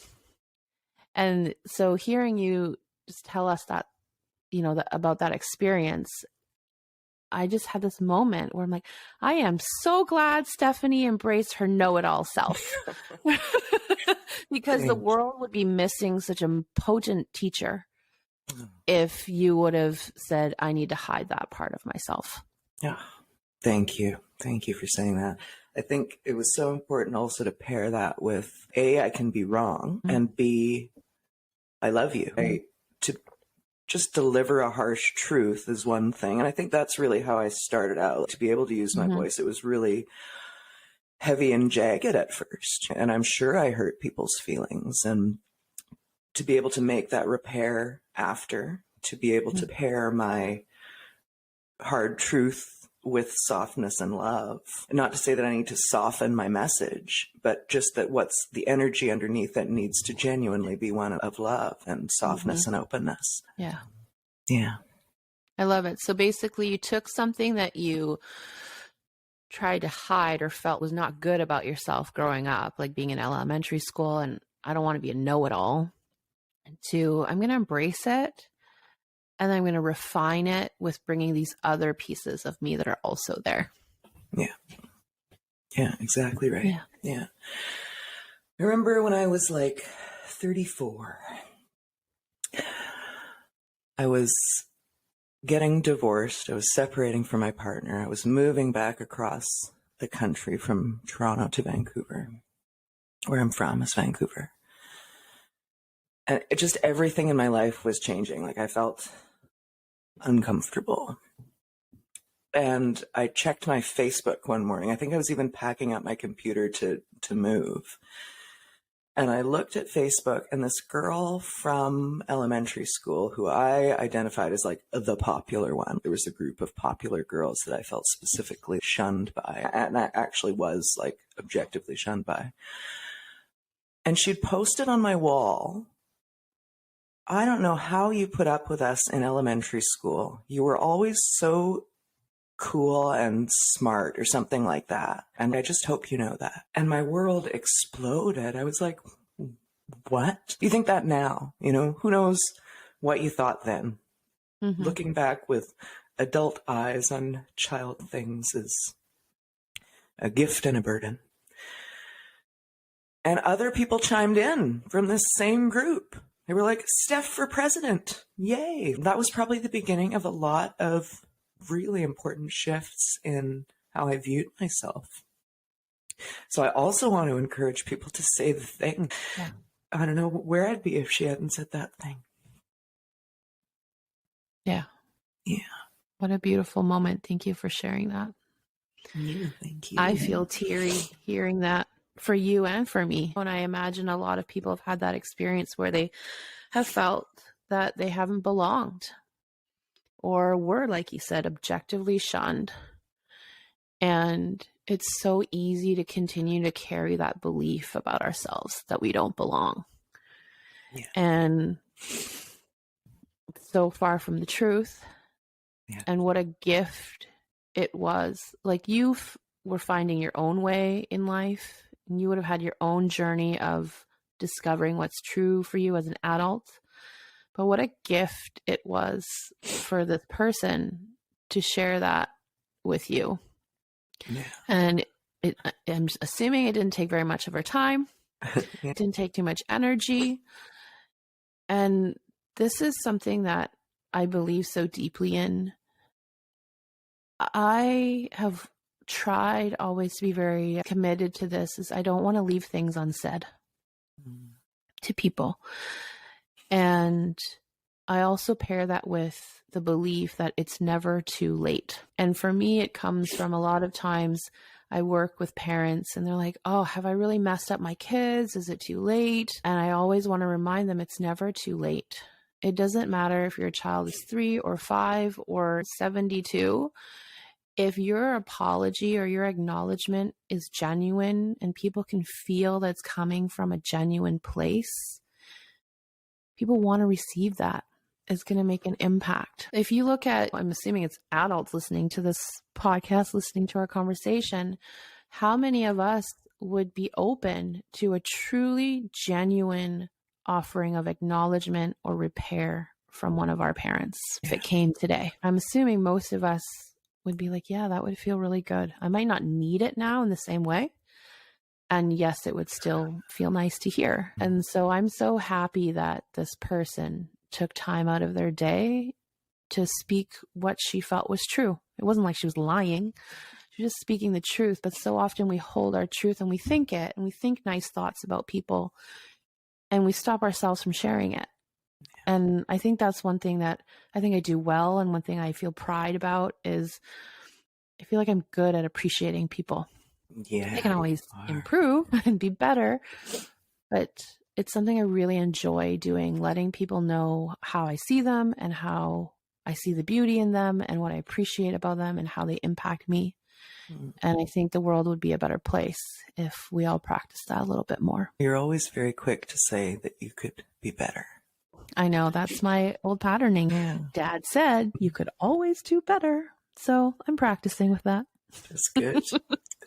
And so hearing you just tell us that, about that experience, I just had this moment where I'm like, I am so glad Stephanie embraced her know-it-all self. Because the world would be missing such a potent teacher if you would have said, I need to hide that part of myself. Yeah. Thank you. Thank you for saying that. I think it was so important also to pair that with A, I can be wrong, and B, I love you. To just deliver a harsh truth is one thing. And I think that's really how I started out. To be able to use my voice, it was really heavy and jagged at first. And I'm sure I hurt people's feelings. And to be able to make that repair after, to be able to pair my hard truth with softness and love. Not to say that I need to soften my message, but just that what's the energy underneath that needs to genuinely be one of love and softness and openness. Yeah. Yeah. I love it. So basically you took something that you tried to hide or felt was not good about yourself growing up, like being in elementary school, and I don't want to be a know-it-all, to I'm going to embrace it. And I'm going to refine it with bringing these other pieces of me that are also there. Yeah. Yeah, exactly right. Yeah. Yeah. I remember when I was like 34, I was getting divorced. I was separating from my partner. I was moving back across the country from Toronto to Vancouver. Where I'm from is Vancouver. And everything in my life was changing. Like I felt uncomfortable. And I checked my Facebook one morning. I think I was even packing up my computer to move. And I looked at Facebook, and this girl from elementary school who I identified as like the popular one. There was a group of popular girls that I felt specifically shunned by. And I actually was like objectively shunned by. And she'd posted on my wall, I don't know how you put up with us in elementary school. You were always so cool and smart, or something like that. And I just hope you know that. And my world exploded. I was like, what? You think that now? Who knows what you thought then? Looking back with adult eyes on child things is a gift and a burden. And other people chimed in from this same group. They were like, Steph for president. Yay. That was probably the beginning of a lot of really important shifts in how I viewed myself. So I also want to encourage people to say the thing. Yeah. I don't know where I'd be if she hadn't said that thing. Yeah. Yeah. What a beautiful moment. Thank you for sharing that. Yeah, thank you. I feel teary hearing that, for you and for me. And I imagine a lot of people have had that experience where they have felt that they haven't belonged, or were, like you said, objectively shunned. And it's so easy to continue to carry that belief about ourselves that we don't belong. Yeah. And so far from the truth. Yeah. And what a gift it was. Like were finding your own way in life, and you would have had your own journey of discovering what's true for you as an adult. But what a gift it was for this person to share that with you. Yeah. And I'm assuming it didn't take very much of her time. Yeah. It didn't take too much energy. And this is something that I believe so deeply in. I have tried always to be very committed to this, is I don't want to leave things unsaid to people. And I also pair that with the belief that it's never too late. And for me, it comes from a lot of times I work with parents and they're like, oh, have I really messed up my kids? Is it too late? And I always want to remind them it's never too late. It doesn't matter if your child is 3 or 5 or 72. If your apology or your acknowledgement is genuine and people can feel that's coming from a genuine place, people want to receive that. It's going to make an impact. If you look at, I'm assuming it's adults listening to this podcast, listening to our conversation, how many of us would be open to a truly genuine offering of acknowledgement or repair from one of our parents if it came today? I'm assuming most of us would be like, yeah, that would feel really good. I might not need it now in the same way. And yes, it would still feel nice to hear. And so I'm so happy that this person took time out of their day to speak what she felt was true. It wasn't like she was lying. She was just speaking the truth. But so often we hold our truth and we think it, and we think nice thoughts about people, and we stop ourselves from sharing it. And I think that's one thing that I think I do well. And one thing I feel pride about is I feel like I'm good at appreciating people. Yeah. I can always improve and be better, but it's something I really enjoy doing, letting people know how I see them and how I see the beauty in them and what I appreciate about them and how they impact me. And I think the world would be a better place if we all practice that a little bit more. You're always very quick to say that you could be better. I know, that's my old patterning. Yeah. Dad said you could always do better. So I'm practicing with that. That's good.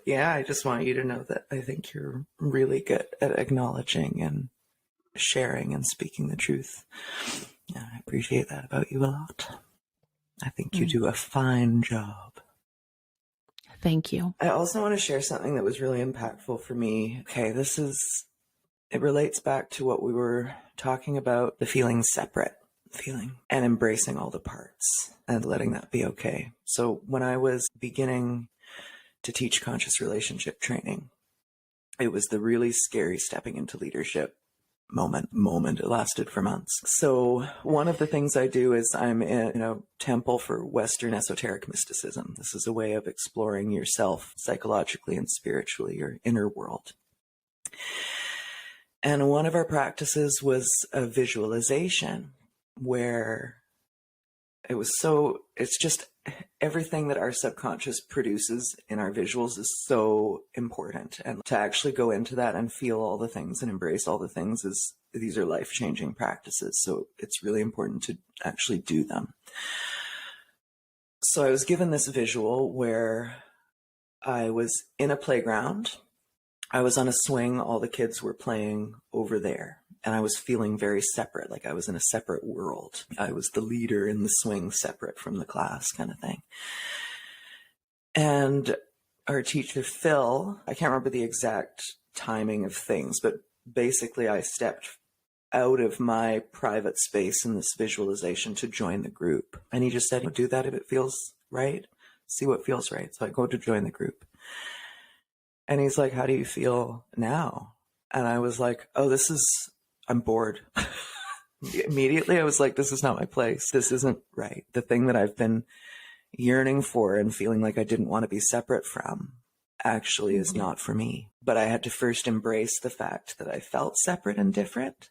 Yeah, I just want you to know that I think you're really good at acknowledging and sharing and speaking the truth. Yeah, I appreciate that about you a lot. I think you do a fine job. Thank you. I also want to share something that was really impactful for me. Okay, it relates back to what we were talking about, the feeling separate, and embracing all the parts and letting that be okay. So when I was beginning to teach conscious relationship training, it was the really scary stepping into leadership moment. It lasted for months. So one of the things I do is I'm in a temple for Western esoteric mysticism. This is a way of exploring yourself psychologically and spiritually, your inner world. And one of our practices was a visualization where it's just everything that our subconscious produces in our visuals is so important. And to actually go into that and feel all the things and embrace all the things these are life-changing practices. So it's really important to actually do them. So I was given this visual where I was in a playground. I was on a swing. All the kids were playing over there. And I was feeling very separate, like I was in a separate world. I was the leader in the swing, separate from the class kind of thing. And our teacher, Phil, I can't remember the exact timing of things, but basically I stepped out of my private space in this visualization to join the group. And he just said, do that if it feels right. See what feels right. So I go to join the group. And he's like, how do you feel now? And I was like, I'm bored. Immediately, I was like, this is not my place. This isn't right. The thing that I've been yearning for and feeling like I didn't want to be separate from actually is not for me. But I had to first embrace the fact that I felt separate and different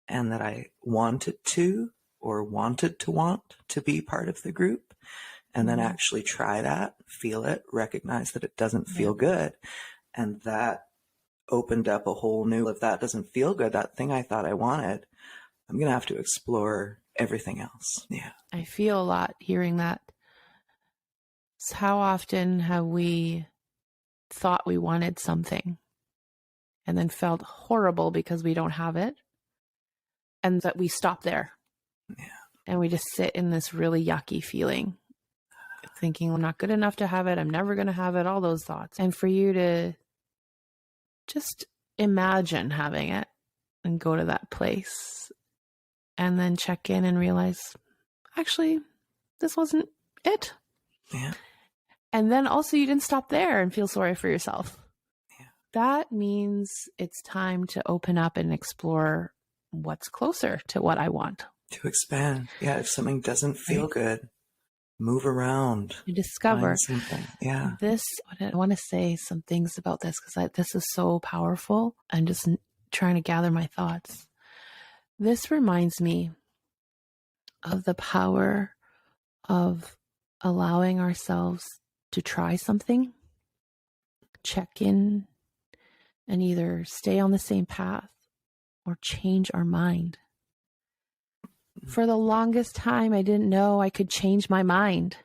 and that I wanted to want to be part of the group. And then actually try that, feel it, recognize that it doesn't feel good. And that opened up a whole new, if that doesn't feel good, that thing I thought I wanted, I'm going to have to explore everything else. Yeah. I feel a lot hearing that. So how often have we thought we wanted something and then felt horrible because we don't have it, and that we stop there? Yeah. And we just sit in this really yucky feeling, thinking I'm not good enough to have it, I'm never going to have it, all those thoughts. And for you to just imagine having it and go to that place and then check in and realize, actually, this wasn't it. Yeah. And then also you didn't stop there and feel sorry for yourself. Yeah. That means it's time to open up and explore what's closer to what I want. To expand. Yeah. If something doesn't feel good, move around. To discover find something. Yeah. I want to say some things about this because this is so powerful. I'm just trying to gather my thoughts. This reminds me of the power of allowing ourselves to try something, check in, and either stay on the same path or change our mind. For the longest time, I didn't know I could change my mind.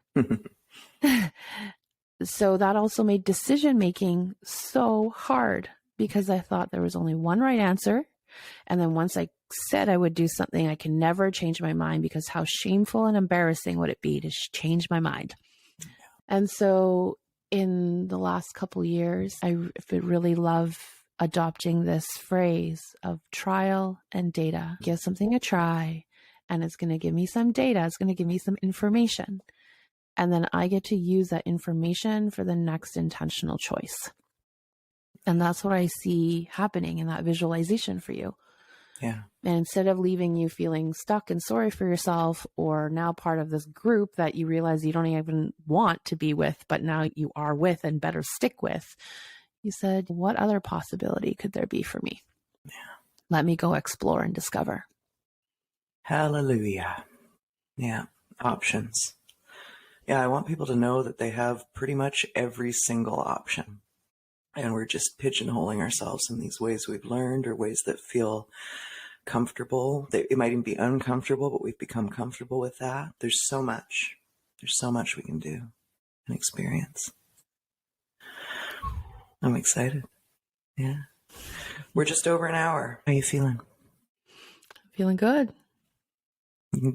So that also made decision making so hard because I thought there was only one right answer. And then once I said I would do something, I can never change my mind because how shameful and embarrassing would it be to change my mind? Yeah. And so in the last couple years, I really love adopting this phrase of trial and data. Give something a try, and it's going to give me some data. It's going to give me some information. And then I get to use that information for the next intentional choice. And that's what I see happening in that visualization for you. Yeah. And instead of leaving you feeling stuck and sorry for yourself, or now part of this group that you realize you don't even want to be with, but now you are with and better stick with, you said, what other possibility could there be for me? Yeah. Let me go explore and discover. Hallelujah. Yeah. Options. Yeah, I want people to know that they have pretty much every single option. And we're just pigeonholing ourselves in these ways we've learned or ways that feel comfortable. It might even be uncomfortable, but we've become comfortable with that. There's so much. There's so much we can do and experience. I'm excited. Yeah. We're just over an hour. How are you feeling? Feeling good.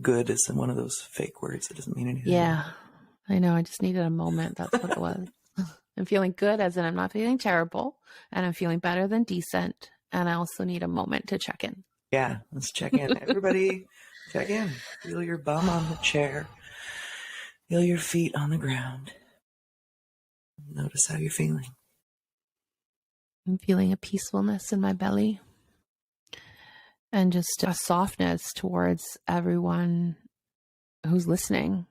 Good is one of those fake words. It doesn't mean anything. Yeah, I know. I just needed a moment. That's what it was. I'm feeling good, as in I'm not feeling terrible, and I'm feeling better than decent. And I also need a moment to check in. Yeah, let's check in. Everybody, check in. Feel your bum on the chair. Feel your feet on the ground. Notice how you're feeling. I'm feeling a peacefulness in my belly and just a softness towards everyone who's listening,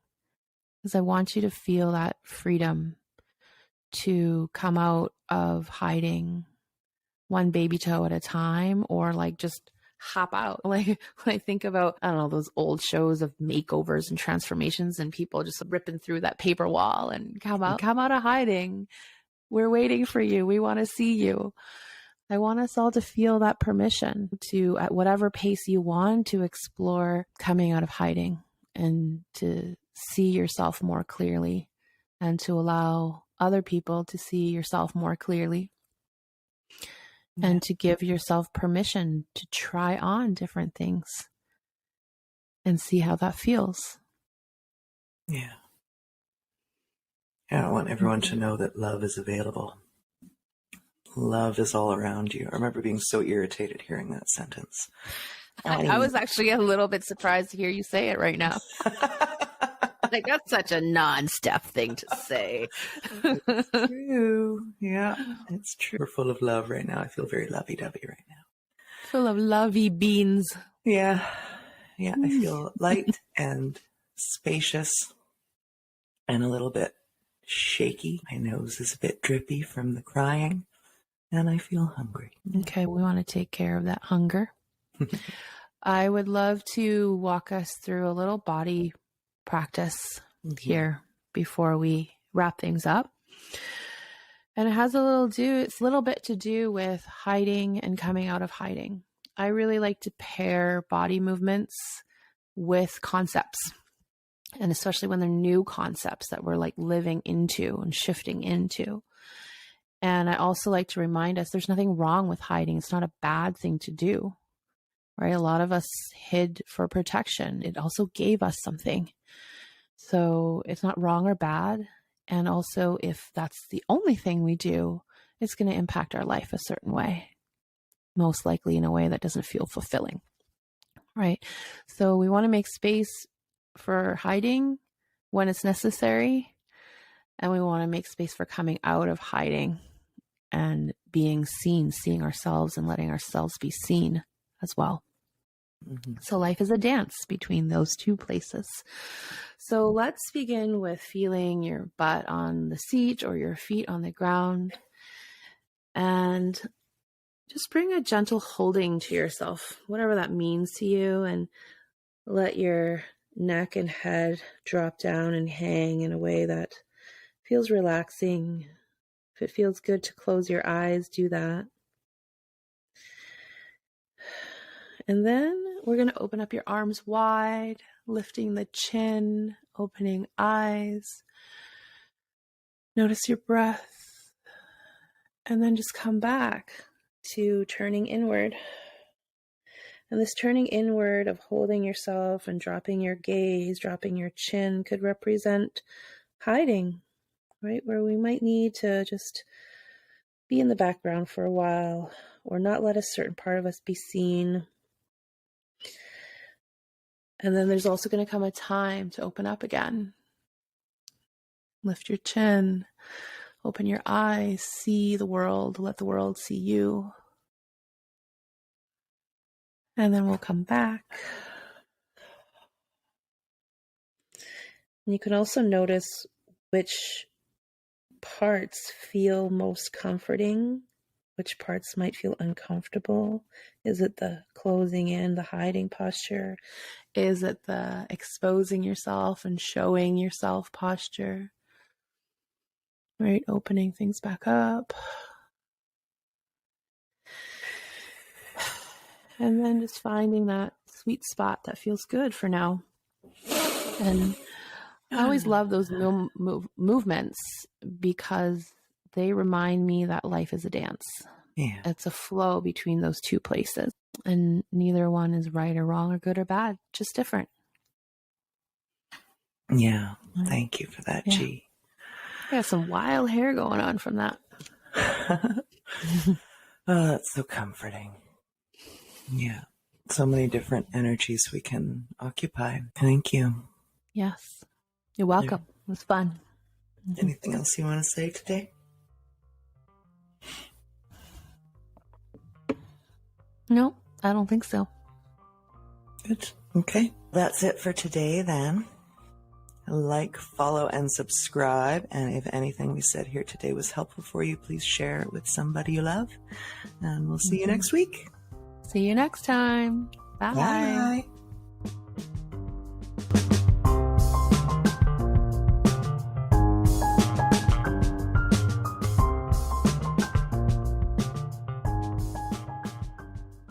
because I want you to feel that freedom to come out of hiding one baby toe at a time, or like just hop out. Like when I think about, I don't know, those old shows of makeovers and transformations and people just ripping through that paper wall and come out of hiding. We're waiting for you. We want to see you. I want us all to feel that permission to, at whatever pace you want, to explore coming out of hiding and to see yourself more clearly and to allow other people to see yourself more clearly. Yeah. And to give yourself permission to try on different things and see how that feels. Yeah. Yeah, I want everyone to know that love is available. Love is all around you. I remember being so irritated hearing that sentence. I was actually a little bit surprised to hear you say it right now. Like, that's such a non-Steph thing to say. It's true. Yeah, it's true. We're full of love right now. I feel very lovey-dovey right now. Full of lovey beans. Yeah. Yeah, I feel light and spacious and a little bit shaky. My nose is a bit drippy from the crying. And I feel hungry. Okay, we want to take care of that hunger. I would love to walk us through a little body practice here before we wrap things up. And it has it's a little bit to do with hiding and coming out of hiding. I really like to pair body movements with concepts. And especially when they're new concepts that we're like living into and shifting into. And I also like to remind us there's nothing wrong with hiding. It's not a bad thing to do, right? A lot of us hid for protection. It also gave us something. So it's not wrong or bad. And also, if that's the only thing we do, it's going to impact our life a certain way, most likely in a way that doesn't feel fulfilling, right? So we want to make space for hiding when it's necessary. And we want to make space for coming out of hiding and being seen, seeing ourselves and letting ourselves be seen as well. Mm-hmm. So life is a dance between those two places. So let's begin with feeling your butt on the seat or your feet on the ground. And just bring a gentle holding to yourself, whatever that means to you, and let your neck and head drop down and hang in a way that feels relaxing. If it feels good to close your eyes, do that. And then we're going to open up your arms wide, lifting the chin, opening eyes. Notice your breath. And then just come back to turning inward. And this turning inward of holding yourself and dropping your gaze, dropping your chin could represent hiding, right? Where we might need to just be in the background for a while or not let a certain part of us be seen. And then there's also going to come a time to open up again. Lift your chin, open your eyes, see the world, let the world see you. And then we'll come back. And you can also notice which parts feel most comforting, which parts might feel uncomfortable. Is it the closing in, the hiding posture? Is it the exposing yourself and showing yourself posture? Right, opening things back up. And then just finding that sweet spot that feels good for now. And I always love those movements because they remind me that life is a dance. Yeah. It's a flow between those two places. And neither one is right or wrong or good or bad, just different. Yeah. Thank you for that, Yeah. G. I got some wild hair going on from that. Oh, that's so comforting. Yeah. So many different energies we can occupy. Thank you. Yes. You're welcome. It was fun. Anything else you want to say today? No, I don't think so. Good. Okay. That's it for today then. Like, follow, and subscribe. And if anything we said here today was helpful for you, please share it with somebody you love. And we'll see you next week. See you next time. Bye. Bye.